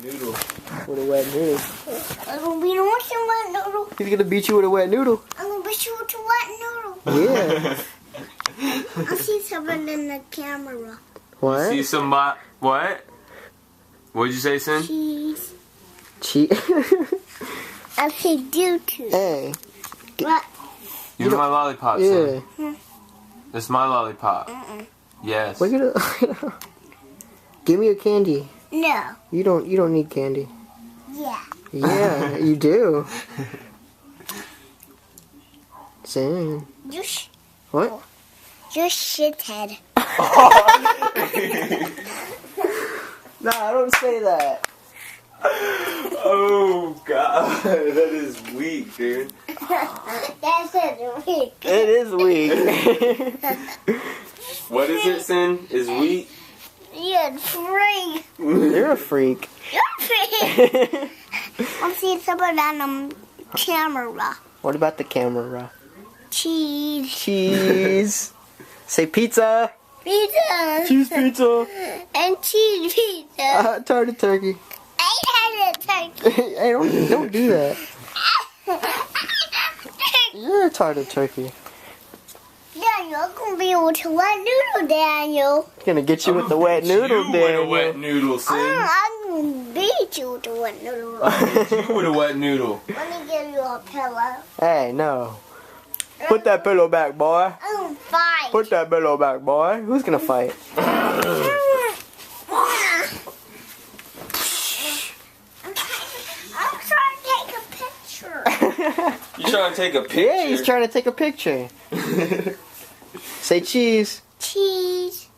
wet noodle. With a wet noodle. I'm gonna beat him with some wet noodle. He's gonna beat you with a wet noodle. I'm gonna beat you with a wet noodle. Yeah. I see something in the camera. What? See some what? What'd you say, Sin? Cheese. Cheese. I see YouTube. Hey. What? You're my lollipop, Sin. Yeah. That's my lollipop. Yes. Look at it. Give me a candy. No. You don't need candy. Yeah. Yeah, you do. Sin. What? You shithead. No, I don't say that. Oh God, that is weak, dude. That's it. Weak. It is weak. What is it, Sin? Is weak? You're a freak. You're a freak. You're a freak. I'm seeing something on the camera. What about the camera? Cheese. Cheese. Say pizza. Pizza. Cheese pizza. And cheese pizza. Tartar turkey. I had a turkey. Hey, don't do that. You're a tartar turkey. Daniel, I'm gonna be with a wet noodle, Daniel. Gonna get you with the wet noodle, You with a Daniel. wet noodle, Sin. I'm gonna beat you with a wet noodle. You with a wet noodle. Let me give you a pillow. Hey, no. Put that pillow back, boy. I'm fight. Put that pillow back, boy. Who's gonna fight? I'm trying to take a picture. You trying to take a picture? Yeah, he's trying to take a picture. Say cheese. Cheese.